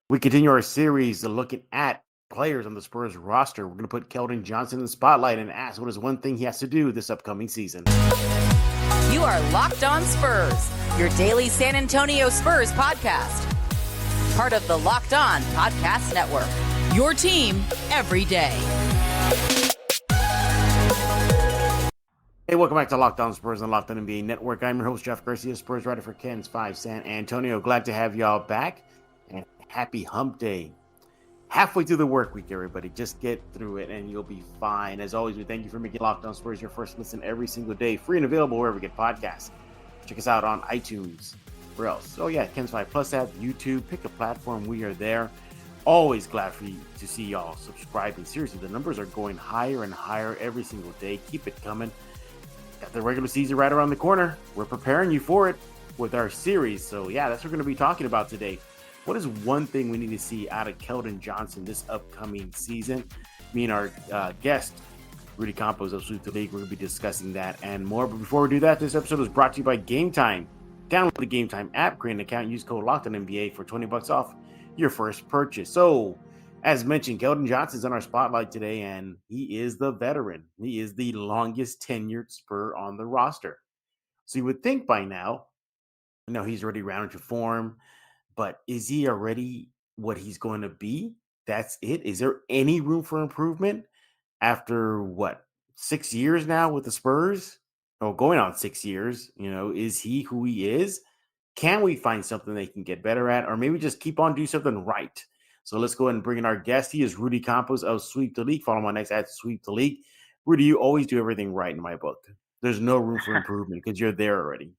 We continue our series looking at players on the Spurs roster. We're going to put Keldon Johnson in the spotlight and ask what is one thing he has to do this upcoming season. You are Locked On Spurs, your daily San Antonio Spurs podcast. Part of the Locked On Podcast Network, your team every day. Hey, welcome back to Locked On Spurs and Locked On NBA Network. I'm your host, Jeff Garcia, Spurs writer for Ken's 5 San Antonio. Glad to have y'all back, and happy hump day. Halfway through the work week, everybody. Just get through it and you'll be fine. As always, we thank you for making Locked On Spurs your first listen every single day. Free and available wherever we get podcasts. Check us out on iTunes. Where else? Oh, yeah, Ken's 5 Plus app, YouTube. Pick a platform. We are there. Always glad for you to see y'all subscribing. Seriously, the numbers are going higher and higher every single day. Keep it coming. Got the regular season right around the corner. We're preparing you for it with our series. So, yeah, that's what we're going to be talking about today. What is one thing we need to see out of Keldon Johnson this upcoming season? Me and our guest, Rudy Campos of Sweep the League, we're going to be discussing that and more. But before we do that, this episode is brought to you by Game Time. Download the Game Time app, create an account, use code LOCKEDONNBA for $20 off your first purchase. So, as mentioned, Keldon Johnson's on our spotlight today, and he is the veteran. He is the longest tenured Spur on the roster. So you would think by now, he's already rounded to form. But is he already what he's going to be? That's it. Is there any room for improvement after 6 years now with the Spurs? Oh, going on 6 years. Is he who he is? Can we find something they can get better at, or maybe just keep on doing something right? So let's go ahead and bring in our guest. He is Rudy Campos of Sweep the League. Follow him on X at Sweep the League. Rudy, you always do everything right in my book. There's no room for improvement because you're there already.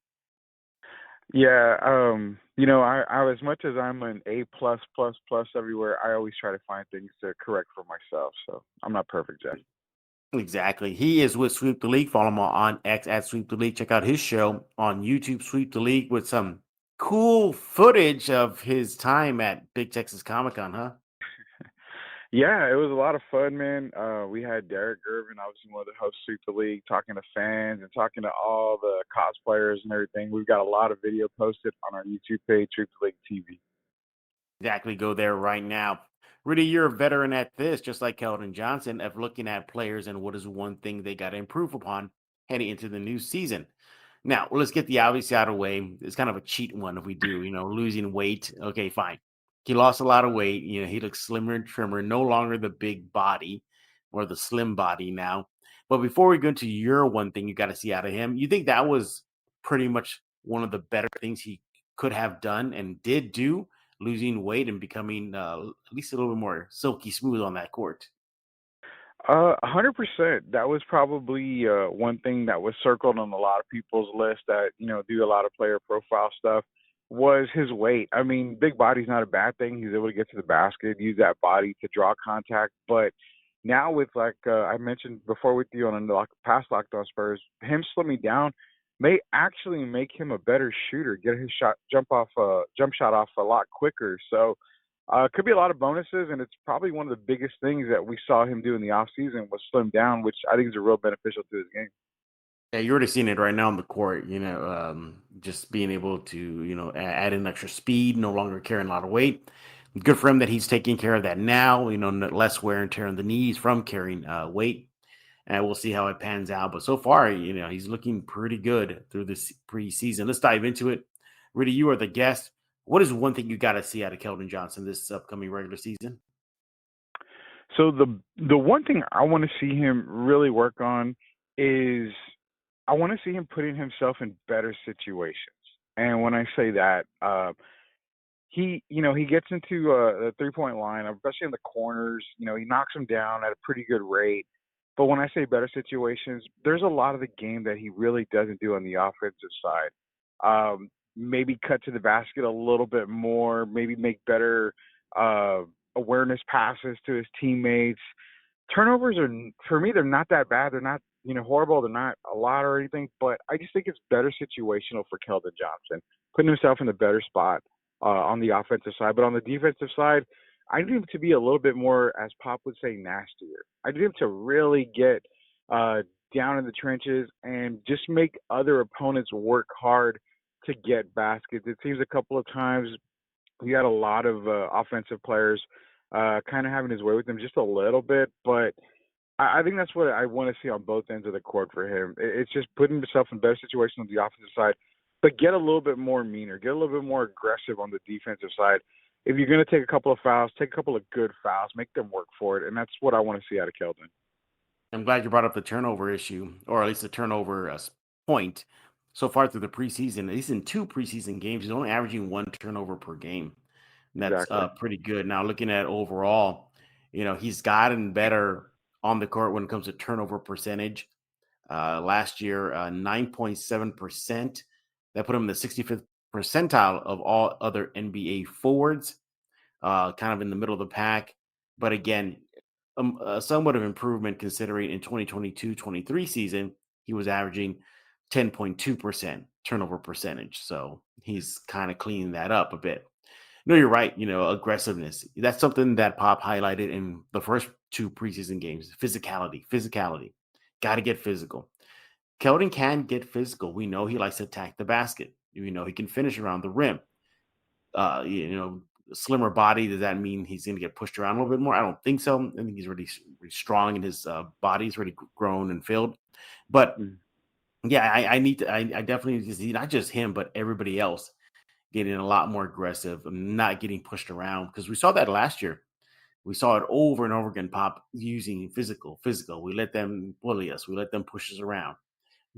Yeah, I as much as I'm an A plus plus plus everywhere, I always try to find things to correct for myself. So I'm not perfect, Jeff. Exactly. He is with Sweep the League. Follow him on X at Sweep the League. Check out his show on YouTube, Sweep the League, with some cool footage of his time at Big Texas Comic Con, huh? Yeah, it was a lot of fun, man. We had Derek Irvin, obviously one of the hosts of Sweep the League, talking to fans and talking to all the cosplayers and everything. We've got a lot of video posted on our YouTube page, Sweep the League TV. Exactly. Go there right now. Rudy, you're a veteran at this, just like Keldon Johnson, of looking at players and what is one thing they got to improve upon heading into the new season. Now, let's get the obvious out of the way. It's kind of a cheat one if we do, losing weight. Okay, fine. He lost a lot of weight. He looks slimmer and trimmer, no longer the big body or the slim body now. But before we go into your one thing you got to see out of him, you think that was pretty much one of the better things he could have done and did do, losing weight and becoming at least a little bit more silky smooth on that court? 100%. That was probably one thing that was circled on a lot of people's list that, do a lot of player profile stuff was his weight. I mean, big body's not a bad thing. He's able to get to the basket, use that body to draw contact. But now with, I mentioned before with you on the past Locked On Spurs, him slimming down may actually make him a better shooter, get his jump shot off a lot quicker. So, could be a lot of bonuses, and it's probably one of the biggest things that we saw him do in the offseason was slim down, which I think is a real beneficial to his game. Yeah, you're already seeing it right now on the court, just being able to, add in extra speed, no longer carrying a lot of weight. Good for him that he's taking care of that now, less wear and tear on the knees from carrying weight. And we'll see how it pans out. But so far, he's looking pretty good through this preseason. Let's dive into it. Rudy, you are the guest. What is one thing you got to see out of Keldon Johnson this upcoming regular season? So the one thing I want to see him really work on is I want to see him putting himself in better situations. And when I say that, he gets into the 3-point line, especially in the corners. He knocks them down at a pretty good rate. But when I say better situations, there's a lot of the game that he really doesn't do on the offensive side. Maybe cut to the basket a little bit more, maybe make better awareness passes to his teammates. Turnovers are, for me, they're not that bad. They're not, horrible. They're not a lot or anything, but I just think it's better situational for Keldon Johnson, putting himself in a better spot on the offensive side. But on the defensive side, I need him to be a little bit more, as Pop would say, nastier. I need him to really get down in the trenches and just make other opponents work hard to get baskets. It seems a couple of times He had a lot of offensive players kind of having his way with him just a little bit, but I think that's what I want to see on both ends of the court for him. It's just putting himself in better situations on the offensive side, but get a little bit more meaner, get a little bit more aggressive on the defensive side. If you're going to take a couple of fouls, take a couple of good fouls, make them work for it, and that's what I want to see out of Keldon. I'm glad you brought up the turnover issue, or at least the turnover point. So far through the preseason, he's in 2 preseason games. He's only averaging 1 turnover per game. And that's Exactly. pretty good. Now, looking at overall, he's gotten better on the court when it comes to turnover percentage. Last year, 9.7%. That put him in the 65th percentile of all other NBA forwards, kind of in the middle of the pack. But again, somewhat of improvement considering in 2022-23 season, he was averaging 10.2% turnover percentage. So he's kind of cleaning that up a bit. No, you're right. Aggressiveness. That's something that Pop highlighted in the first 2 preseason games. Physicality. Got to get physical. Keldon can get physical. We know he likes to attack the basket. We know he can finish around the rim. Slimmer body. Does that mean he's going to get pushed around a little bit more? I don't think so. I think he's really strong and his body's really grown and filled. But yeah, I definitely need to see not just him, but everybody else getting a lot more aggressive and not getting pushed around, because we saw that last year. We saw it over and over again, Pop using physical. We let them bully us. We let them push us around.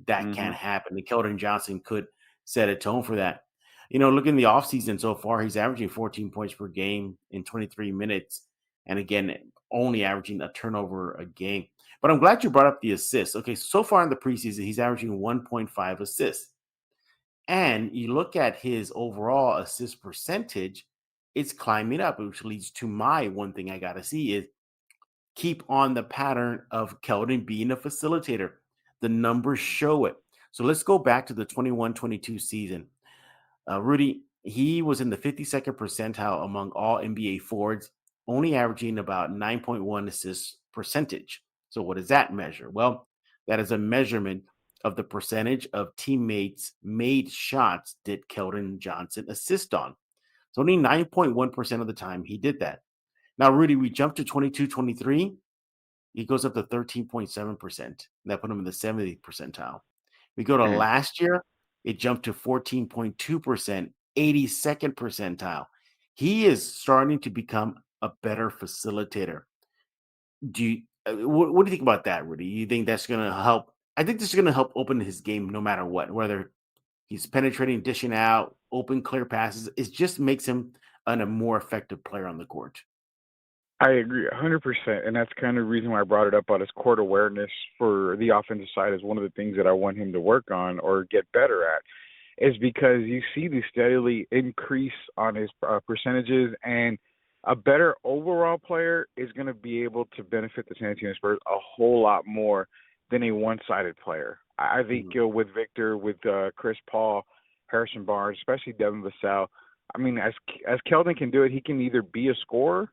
That Mm-hmm. can't happen. And Keldon Johnson could set a tone for that. Look in the offseason so far, he's averaging 14 points per game in 23 minutes. And again, only averaging a turnover a game. But I'm glad you brought up the assists. Okay, so far in the preseason, he's averaging 1.5 assists. And you look at his overall assist percentage, it's climbing up, which leads to my one thing I got to see is keep on the pattern of Keldon being a facilitator. The numbers show it. So let's go back to the 21-22 season. Rudy, he was in the 52nd percentile among all NBA forwards, only averaging about 9.1 assists percentage. So what does that measure? Well, that is a measurement of the percentage of teammates made shots did Keldon Johnson assist on. So only 9.1% of the time he did that. Now, Rudy, we jump to 22-23. He goes up to 13.7%. That put him in the 70th percentile. We go to last year, it jumped to 14.2%, 82nd percentile. He is starting to become a better facilitator. What do you think about that, Rudy? You think that's going to help? I think this is going to help open his game no matter what, whether he's penetrating, dishing out, open, clear passes. It just makes him a more effective player on the court. I agree 100%, and that's kind of the reason why I brought it up on his court awareness for the offensive side is one of the things that I want him to work on or get better at, is because you see the steadily increase on his percentages, and a better overall player is going to be able to benefit the San Antonio Spurs a whole lot more than a one-sided player. I think with Victor, with Chris Paul, Harrison Barnes, especially Devin Vassell, I mean, as Keldon can do it, he can either be a scorer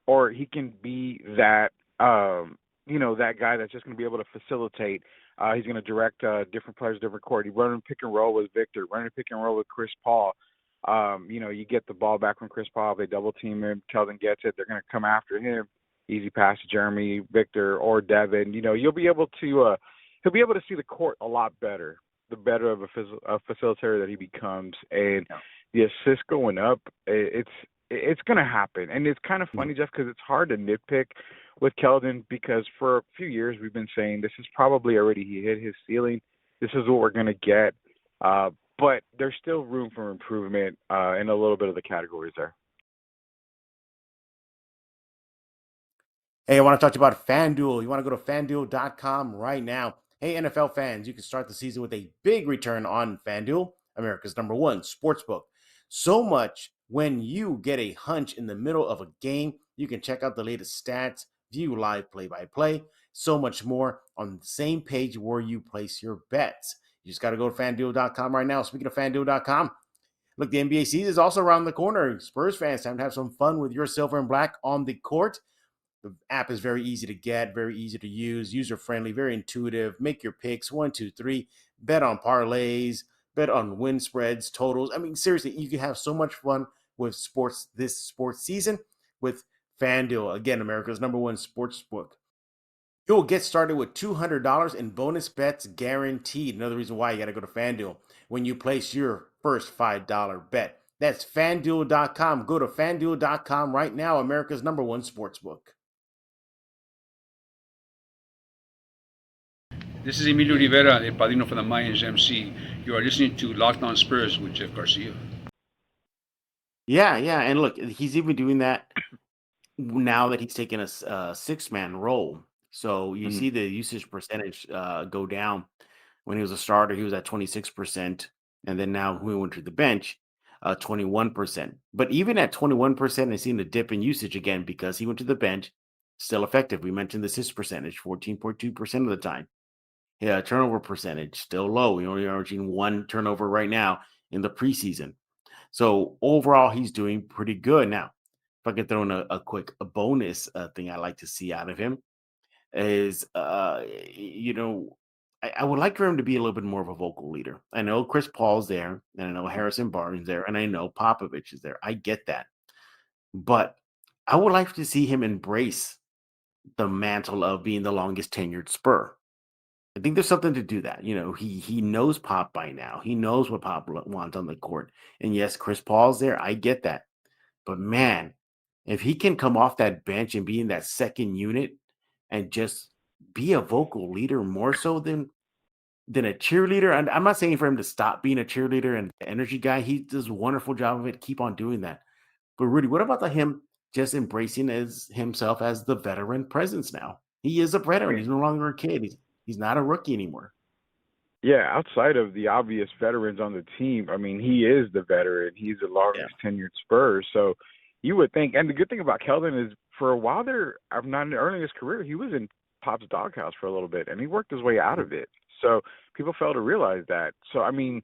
or he can be that, that guy that's just going to be able to facilitate. He's going to direct different players, different court. He running pick and roll with Victor, running pick and roll with Chris Paul. You get the ball back from Chris Paul. They double team him. Keldon gets it. They're going to come after him. Easy pass to Jeremy, Victor, or Devin. You'll be able to he'll be able to see the court a lot better, the better of a facilitator that he becomes. And the assists going up, it's going to happen. And it's kind of funny, Jeff, because it's hard to nitpick with Keldon because for a few years we've been saying this is probably already he hit his ceiling. This is what we're going to get. But there's still room for improvement in a little bit of the categories there. Hey, I want to talk to you about FanDuel. You want to go to FanDuel.com right now. Hey, NFL fans, you can start the season with a big return on FanDuel, America's #1 sportsbook. So much when you get a hunch in the middle of a game, you can check out the latest stats, view live play-by-play, so much more on the same page where you place your bets. You just got to go to FanDuel.com right now. Speaking of FanDuel.com, look, the NBA season is also around the corner. Spurs fans, time to have some fun with your silver and black on the court. The app is very easy to get, very easy to use, user-friendly, very intuitive. Make your picks, 1, 2, 3. Bet on parlays, bet on win spreads, totals. I mean, seriously, you can have so much fun with this sports season with FanDuel. Again, America's #1 sports book. You'll get started with $200 in bonus bets guaranteed. Another reason why you got to go to FanDuel when you place your first $5 bet. That's FanDuel.com. Go to FanDuel.com right now, America's #1 sports book. This is Emilio Rivera, El Padrino for the Mayans MC. You are listening to Locked On Spurs with Jeff Garcia. Yeah, and look, he's even doing that now that he's taking a six-man role. So you see the usage percentage go down. When he was a starter, he was at 26%, and then now when he went to the bench, 21%. But even at 21%, I've seen a dip in usage again because he went to the bench, still effective. We mentioned the assist percentage, 14.2% of the time. Yeah, turnover percentage still low. We're only averaging 1 turnover right now in the preseason. So overall, he's doing pretty good. Now, if I can throw in a quick bonus thing I like to see out of him is, I would like for him to be a little bit more of a vocal leader. I know Chris Paul's there, and I know Harrison Barnes there, and I know Popovich is there. I get that. But I would like to see him embrace the mantle of being the longest tenured Spur. I think there's something to do that. He knows Pop by now. He knows what Pop wants on the court. And yes, Chris Paul's there. I get that. But man, if he can come off that bench and be in that second unit and just be a vocal leader more so than a cheerleader. And I'm not saying for him to stop being a cheerleader and energy guy. He does a wonderful job of it. Keep on doing that. But Rudy, what about him just embracing himself as the veteran presence now? He is a veteran. He's no longer a kid. He's not a rookie anymore. Yeah, outside of the obvious veterans on the team, I mean, he is the veteran. He's the longest tenured Spurs. So you would think, and the good thing about Keldon is for a while there, early in his career, he was in Pop's doghouse for a little bit, and he worked his way out of it. So people fail to realize that. So, I mean,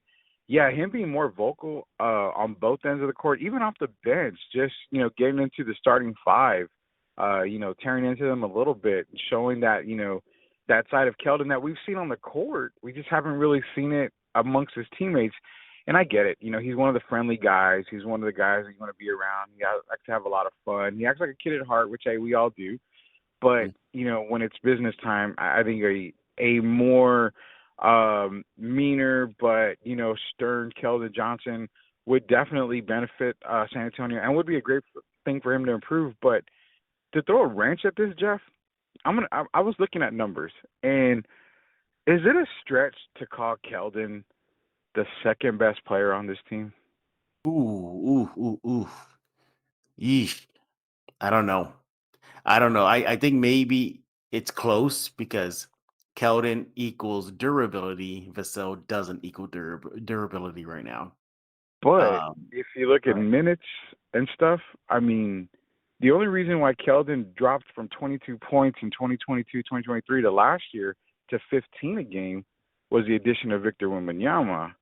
yeah, him being more vocal on both ends of the court, even off the bench, just, getting into the starting five, tearing into them a little bit, showing that, that side of Keldon that we've seen on the court. We just haven't really seen it amongst his teammates. And I get it. He's one of the friendly guys. He's one of the guys that you want to be around. He likes to have a lot of fun. He acts like a kid at heart, which, hey, we all do. But, when it's business time, I think a more meaner but, stern Keldon Johnson would definitely benefit San Antonio and would be a great thing for him to improve. But to throw a wrench at this, Jeff, I was looking at numbers, and is it a stretch to call Keldon the second best player on this team? Ooh. Yeesh. I don't know. I think maybe it's close because Keldon equals durability. Vassell doesn't equal durability right now. But if you look at minutes and stuff, I mean, the only reason why Keldon dropped from 22 points in 2022-2023 to last year to 15 a game was the addition of Victor Wembanyama.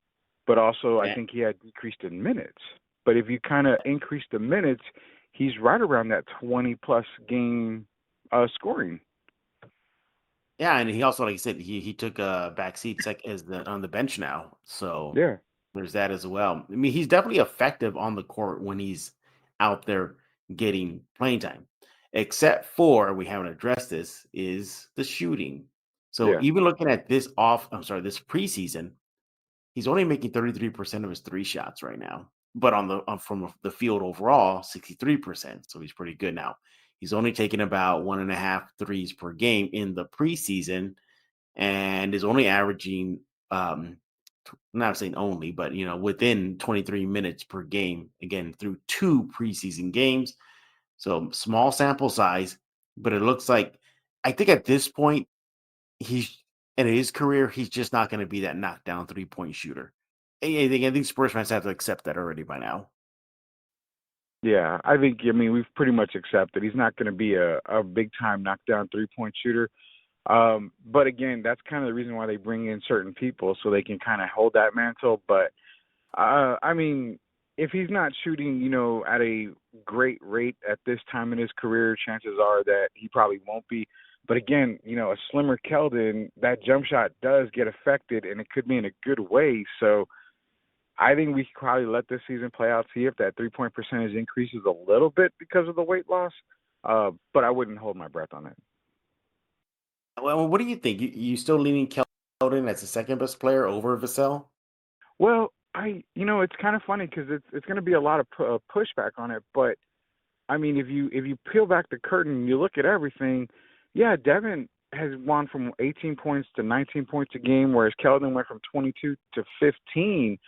But also, I think he had decreased in minutes. But if you kind of increase the minutes, he's right around that 20-plus game scoring. Yeah, and he also, like you said, he took a backseat on the bench now. So yeah, there's that as well. I mean, he's definitely effective on the court when he's out there getting playing time. Except for, we haven't addressed this, is the shooting. So even looking at this preseason, he's only making 33% of his 3 shots right now. But from the field overall, 63%. So he's pretty good now. He's only taking about 1.5 threes per game in the preseason, and is only averaging, I'm not saying only, but within 23 minutes per game. Again, through 2 preseason games. So small sample size, but it looks like, I think at this point, he's in his career, he's just not going to be that knockdown 3-point shooter. I think Spurs fans have to accept that already by now. Yeah, I mean, we've pretty much accepted he's not going to be a big-time knockdown 3-point shooter. But again, that's kind of the reason why they bring in certain people, so they can kind of hold that mantle. But, I mean, if he's not shooting, at a great rate at this time in his career, chances are that he probably won't be. But again, a slimmer Keldon, that jump shot does get affected, and it could be in a good way. So I think we could probably let this season play out, see if that 3-point percentage increases a little bit because of the weight loss. But I wouldn't hold my breath on it. Well, what do you think? You still leaning Keldon as the second best player over Vassell? Well, it's kind of funny because it's going to be a lot of pushback on it. But I mean, if you peel back the curtain and you look at everything, yeah, Devin has gone from 18 points to 19 points a game, whereas Keldon went from 22 to 15.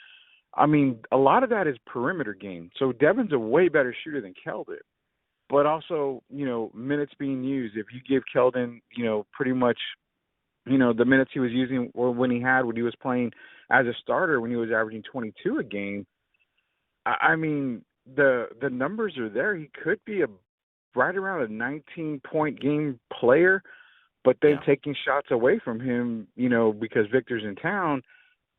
I mean, a lot of that is perimeter game. So Devin's a way better shooter than Keldon. But also, minutes being used. If you give Keldon, pretty much, the minutes he was using or when he was playing as a starter, when he was averaging 22 a game, I mean, the numbers are there. He could be right around a 19-point game player, but then taking shots away from him, because Victor's in town,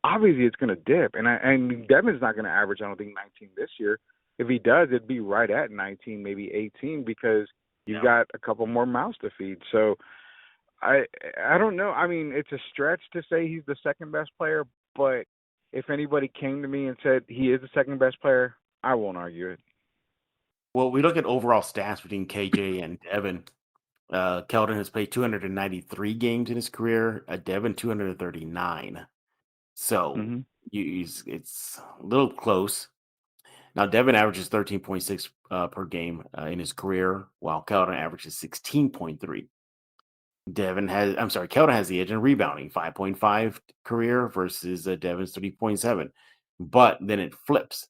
obviously it's going to dip. And Devin's not going to average, I don't think, 19 this year. If he does, it'd be right at 19, maybe 18, because you've got a couple more mouths to feed. So I don't know. I mean, it's a stretch to say he's the second best player, but if anybody came to me and said he is the second best player, I won't argue it. Well, we look at overall stats between KJ and Devin. Keldon has played 293 games in his career. Devin 239. So it's a little close. Now, Devin averages 13.6 per game in his career, while Keldon averages 16.3. Keldon has the edge in rebounding, 5.5 career versus Devin's 3.7. But then it flips.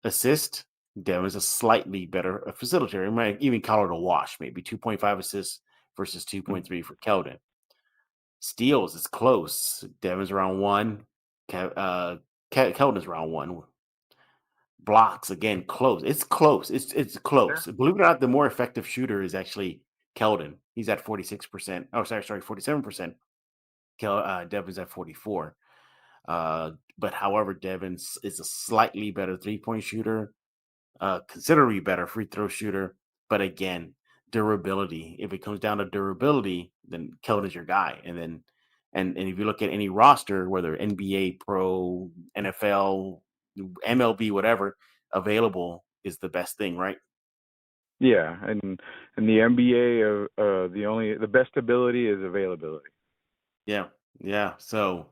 Assist, Devin's a slightly better facilitator. You might even call it a wash, maybe 2.5 assists versus 2.3 for Keldon. Steals is close. Devin's around 1. Keldon's around 1. Blocks, again, close. It's close. It's close. Believe it or not, the more effective shooter is actually Keldon. He's at 46%. Oh, sorry, 47%. Devin's at 44. But however, Devin's is a slightly better 3-point shooter, considerably better free throw shooter. But again, durability. If it comes down to durability, then Keldon's your guy. And if you look at any roster, whether NBA, Pro, NFL, MLB, whatever, available is the best thing, right? Yeah, and the NBA, the best ability is availability. Yeah. So,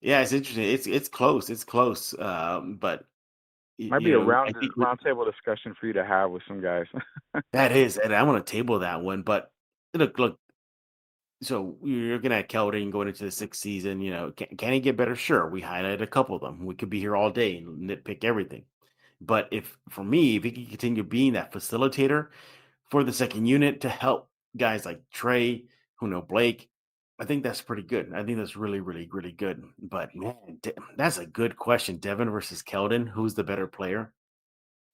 yeah, it's interesting. It's close. It's close. But might be a round table discussion for you to have with some guys. That is, and I want to table that one. But look. So you're looking at Keldon going into the 6th season. Can he get better? Sure. We highlighted a couple of them. We could be here all day and nitpick everything. But if he can continue being that facilitator for the second unit to help guys like Trey, Blake, I think that's pretty good. I think that's really, really, really good. But man, that's a good question. Devin versus Keldon, who's the better player?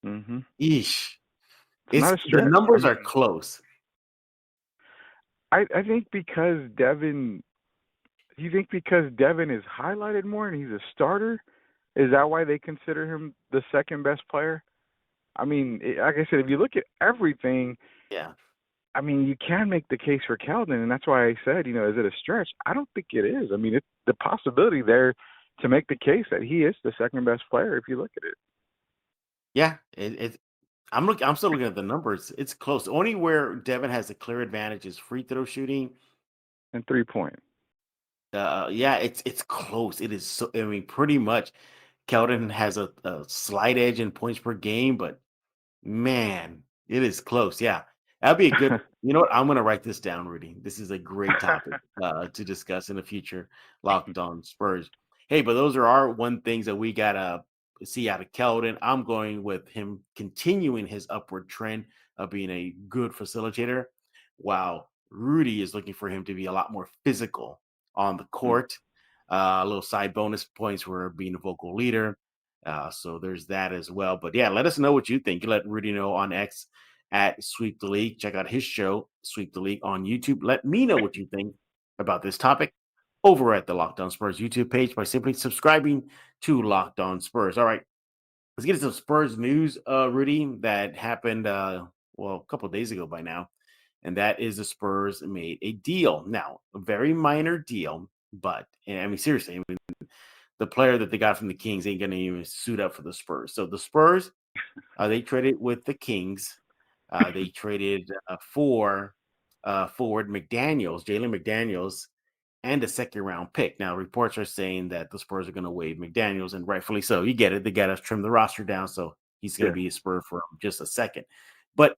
Mm-hmm. Eesh. The numbers are close. I think because Devin. Do you think because Devin is highlighted more and he's a starter, is that why they consider him the second best player? I mean, like I said, if you look at everything, I mean, you can make the case for Keldon, and that's why I said, is it a stretch? I don't think it is. I mean, it's the possibility there to make the case that he is the second best player if you look at it. Yeah, I'm still looking at the numbers. It's close. Only where Devin has a clear advantage is free throw shooting and 3-point. Yeah, it's close. It is so. I mean, pretty much, Keldon has a slight edge in points per game, but man, it is close. Yeah, that'd be a good. You know what? I'm gonna write this down, Rudy. This is a great topic to discuss in the future. Locked on Spurs. Hey, but those are our one things that we gotta see out of Keldon. I'm going with him continuing his upward trend of being a good facilitator, while Rudy is looking for him to be a lot more physical on the court. A little side bonus points for being a vocal leader. So there's that as well. But yeah, let us know what you think. You let Rudy know on X at Sweep the League. Check out his show, Sweep the League, on YouTube. Let me know what you think about this topic over at the Locked On Spurs YouTube page by simply subscribing to Locked On Spurs. All right, let's get into some Spurs news, Rudy, that happened, a couple of days ago by now. And that is the Spurs made a deal. Now, a very minor deal, but I mean, seriously, the player that they got from the Kings ain't going to even suit up for the Spurs. So the Spurs, they traded with the Kings. They traded for forward McDaniels, Jalen McDaniels, and a second-round pick. Now, reports are saying that the Spurs are going to waive McDaniels, and rightfully so. You get it. They got to trim the roster down, so he's going to be a Spur for just a second. But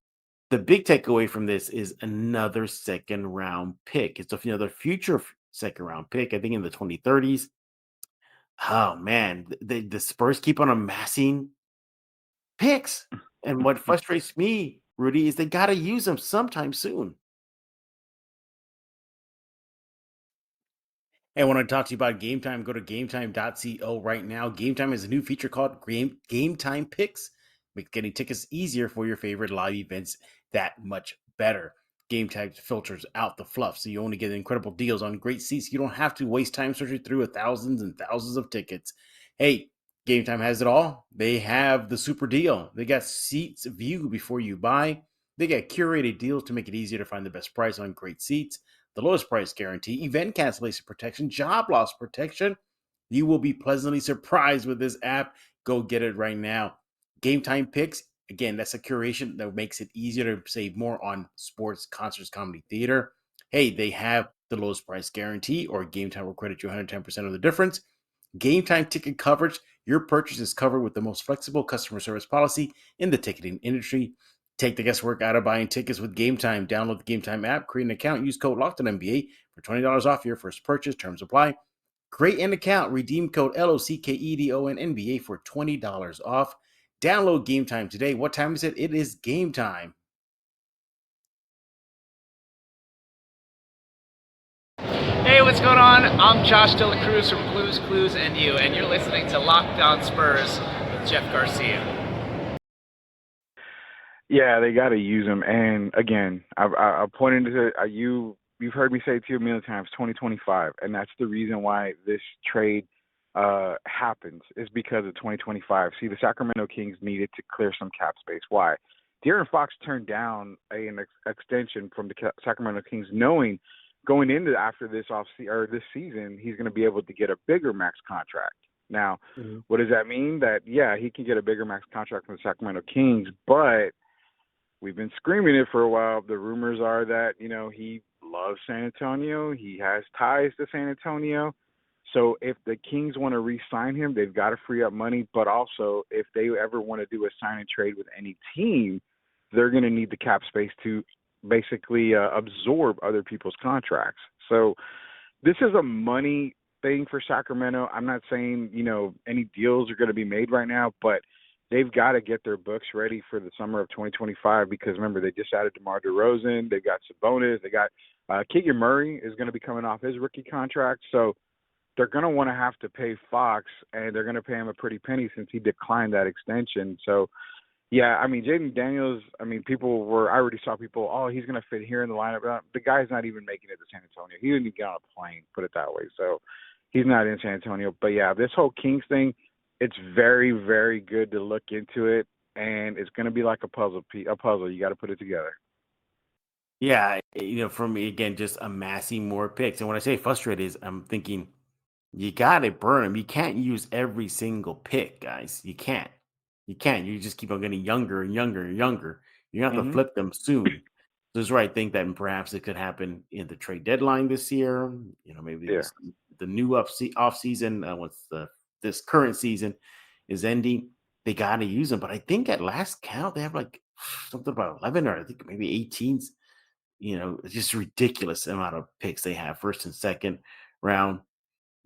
the big takeaway from this is another second-round pick. It's another future second-round pick, I think in the 2030s. Oh, man. The Spurs keep on amassing picks. And what frustrates me, Rudy, is they got to use them sometime soon. Hey, I want to talk to you about Game Time. Go to gametime.co right now. Game Time has a new feature called Game Time Picks. Makes getting tickets easier for your favorite live events that much better. Game Time filters out the fluff, so you only get incredible deals on great seats. You don't have to waste time searching through thousands and thousands of tickets. Hey, Game Time has it all. They have the super deal. They got seats view before you buy. They got curated deals to make it easier to find the best price on great seats, the lowest price guarantee, event cancellation protection, job loss protection. You will be pleasantly surprised with this app. Go get it right now. Game Time Picks, again, that's a curation that makes it easier to save more on sports, concerts, comedy, theater. Hey, they have the lowest price guarantee, or Game Time will credit you 110% of the difference. Game Time ticket coverage, your purchase is covered with the most flexible customer service policy in the ticketing industry. Take the guesswork out of buying tickets with Game Time. Download the Game Time app, create an account, use code LOCKEDONNBA for $20 off your first purchase. Terms apply. Create an account, redeem code LOCKEDONNBA for $20 off. Download Game Time today. What time is it? It is game time. Hey, what's going on? I'm Josh Dela Cruz from Blues, Clues, and You, and you're listening to Locked On Spurs with Jeff Garcia. Yeah, they got to use them. And again, I pointed to you've heard me say it to you a million times, 2025, and that's the reason why this trade happens is because of 2025. See, the Sacramento Kings needed to clear some cap space. Why? De'Aaron Fox turned down an extension from the Sacramento Kings, knowing going into after this this season, he's going to be able to get a bigger max contract. Now, what does that mean? That, yeah, he can get a bigger max contract from the Sacramento Kings, but we've been screaming it for a while. The rumors are that, he loves San Antonio. He has ties to San Antonio. So if the Kings want to re-sign him, they've got to free up money. But also, if they ever want to do a sign and trade with any team, they're going to need the cap space to basically absorb other people's contracts. So this is a money thing for Sacramento. I'm not saying, any deals are going to be made right now, but they've got to get their books ready for the summer of 2025 because, remember, they just added DeMar DeRozan. They've got Sabonis. They got Keegan Murray is going to be coming off his rookie contract. So they're going to want to have to pay Fox, and they're going to pay him a pretty penny since he declined that extension. So, yeah, Jaden McDaniels, I already saw people, he's going to fit here in the lineup. The guy's not even making it to San Antonio. He didn't even get on a plane, put it that way. So he's not in San Antonio. But, yeah, this whole Kings thing, it's very, very good to look into it, and it's going to be like a puzzle. You got to put it together. Yeah, for me, again, just amassing more picks. And when I say frustrated, is I'm thinking you got to burn them. You can't use every single pick, guys. You can't. You just keep on getting younger and younger and younger. You're going to have to flip them soon. So this is where I think that perhaps it could happen in the trade deadline this year. Maybe the new off season, once this current season is ending, they got to use them. But I think at last count, they have like something about 11 or I think maybe 18. It's just ridiculous amount of picks they have, first and second round.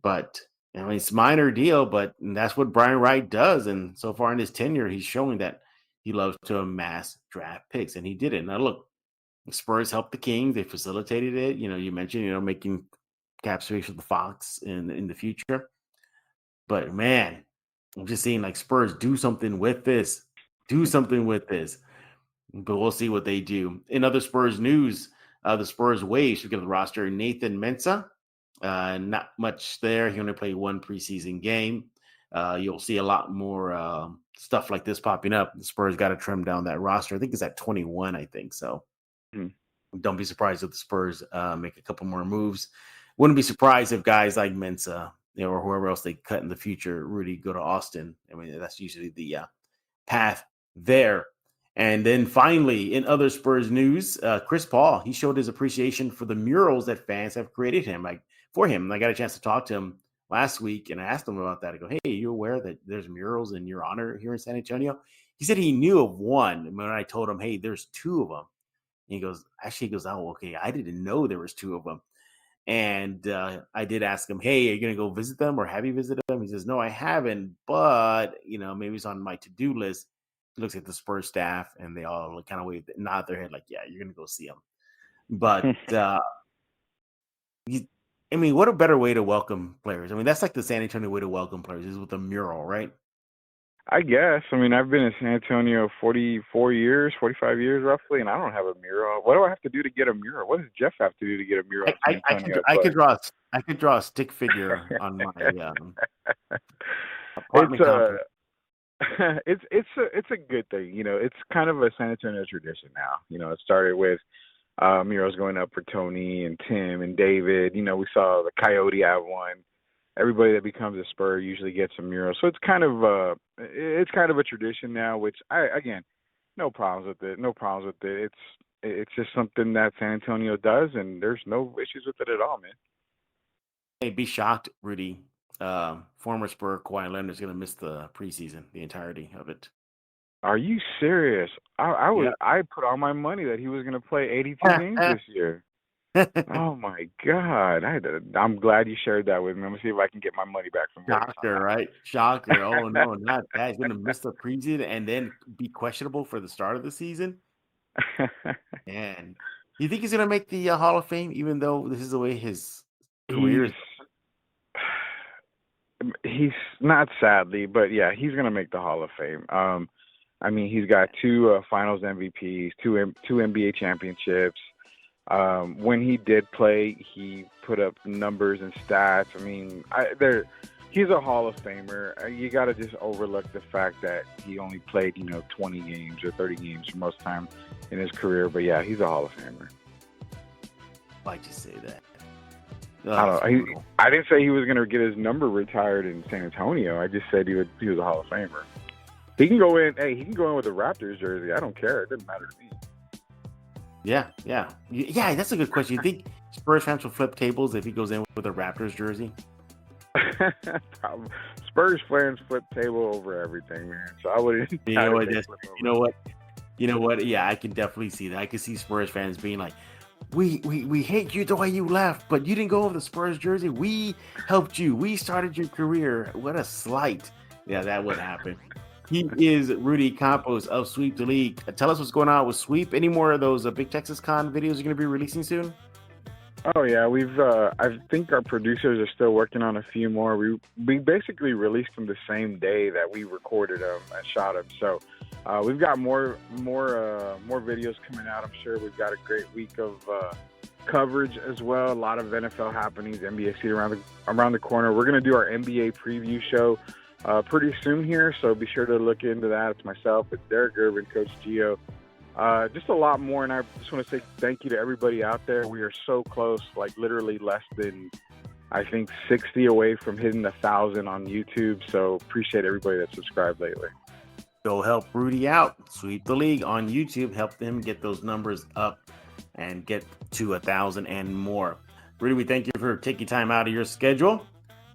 But it's a minor deal, but that's what Brian Wright does. And so far in his tenure, he's showing that he loves to amass draft picks, and he did it. Now, look, the Spurs helped the Kings. They facilitated it. You mentioned, making cap space for the Fox in the future. But, man, I'm just seeing, like, Spurs do something with this. Do something with this. But we'll see what they do. In other Spurs news, the Spurs waived to get the roster Nathan Mensah. Not much there. He only played one preseason game. You'll see a lot more stuff like this popping up. The Spurs got to trim down that roster. I think it's at 21, I think. So don't be surprised if the Spurs make a couple more moves. Wouldn't be surprised if guys like Mensah or whoever else they cut in the future, Rudy, go to Austin. I mean, that's usually the path there. And then finally, in other Spurs news, Chris Paul, he showed his appreciation for the murals that fans have created for him. I got a chance to talk to him last week, and I asked him about that. I go, hey, are you aware that there's murals in your honor here in San Antonio? He said he knew of one. And when I told him, hey, there's two of them. And he goes, oh, okay, I didn't know there was two of them. And I did ask him, hey, are you going to go visit them or have you visited them? He says, no, I haven't, but, maybe it's on my to-do list. He looks at the Spurs staff and they all kind of nod their head like, yeah, you're going to go see them. But, what a better way to welcome players. I mean, that's like the San Antonio way to welcome players is with a mural, right? I guess. I mean, I've been in San Antonio 45 years roughly, and I don't have a mural. What do I have to do to get a mural? What does Jeff have to do to get a mural? I could draw a stick figure on my it's a good thing. It's kind of a San Antonio tradition now. It started with murals going up for Tony and Tim and David. We saw the Coyote have one. Everybody that becomes a Spur usually gets a mural, so it's kind of a tradition now. Which no problems with it. It's just something that San Antonio does, and there's no issues with it at all, man. Hey, be shocked, Rudy. Former Spur Kawhi Leonard is going to miss the preseason, the entirety of it. Are you serious? I put all my money that he was going to play 82 games this year. Oh my God! I'm glad you shared that with me. I'm gonna see if I can get my money back from Shocker, right? Shocker! Oh no, not that. He's gonna miss the preseason and then be questionable for the start of the season. And you think he's gonna make the Hall of Fame, even though this is the way his career is? He's not, sadly, but yeah, he's gonna make the Hall of Fame. He's got two Finals MVPs, two NBA championships. When he did play, he put up numbers and stats. He's a Hall of Famer. You got to just overlook the fact that he only played, 20 games or 30 games for most time in his career. But yeah, he's a Hall of Famer. Why'd you say that? I don't know. I didn't say he was going to get his number retired in San Antonio. I just said he was a Hall of Famer. He can go in. Hey, he can go in with a Raptors jersey. I don't care. It doesn't matter to me. Yeah. That's a good question. You think Spurs fans will flip tables if he goes in with a Raptors jersey? Spurs fans flip table over everything, man. So I wouldn't. You know what? Yeah, I can definitely see that. I can see Spurs fans being like, "We hate you the way you left, but you didn't go with the Spurs jersey. We helped you. We started your career. What a slight." Yeah, that would happen. He is Rudy Campos of Sweep the League. Tell us what's going on with Sweep. Any more of those Big Texas Con videos you're going to be releasing soon? Oh yeah, I think our producers are still working on a few more. We basically released them the same day that we recorded them and shot them. So we've got more videos coming out. I'm sure we've got a great week of coverage as well. A lot of NFL happenings, NBA season around the corner. We're going to do our NBA preview show pretty soon here, so be sure to look into that. It's myself, it's Derek Irvin, Coach Gio. Just a lot more, and I just want to say thank you to everybody out there. We are so close, like literally less than, I think, 60 away from hitting 1,000 on YouTube, so appreciate everybody that subscribed lately. Go help Rudy out. Sweep the League on YouTube. Help them get those numbers up and get to 1,000 and more. Rudy, we thank you for taking time out of your schedule.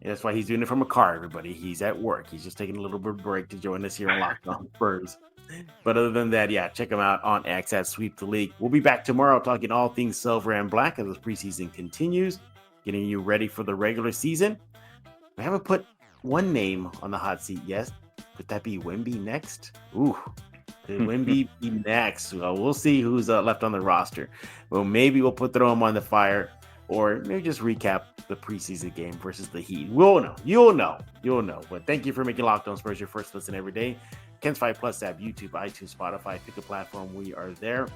That's why he's doing it from a car, everybody. He's at work. He's just taking a little bit of break to join us here on Locked On Spurs. But other than that, yeah, check him out on X at Sweep the League. We'll be back tomorrow talking all things silver and black as the preseason continues, getting you ready for the regular season. We haven't put one name on the hot seat yet. Could that be Wemby next? Ooh, could Wemby be next? Well, we'll see who's left on the roster. Well, maybe we'll throw him on the fire, or maybe just recap the preseason game versus the Heat. We'll know. You'll know. But thank you for making Locked On Spurs your first listen every day. Ken's 5 Plus app, YouTube, iTunes, Spotify. Pick a platform. We are there.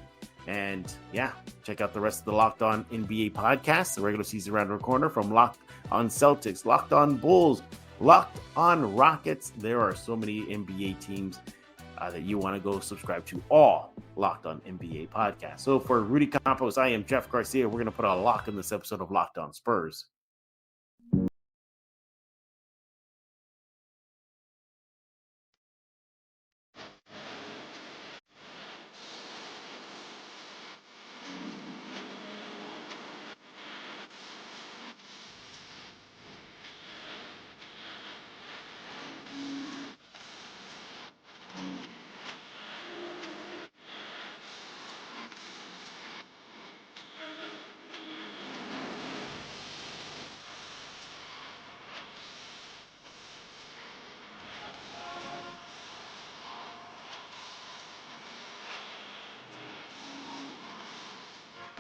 And yeah, check out the rest of the Locked On NBA podcast. The regular season around the corner, from Locked On Celtics, Locked On Bulls, Locked On Rockets. There are so many NBA teams that you want to go subscribe to, all Locked On NBA podcasts. So for Rudy Campos, I am Jeff Garcia. We're going to put a lock in this episode of Locked On Spurs.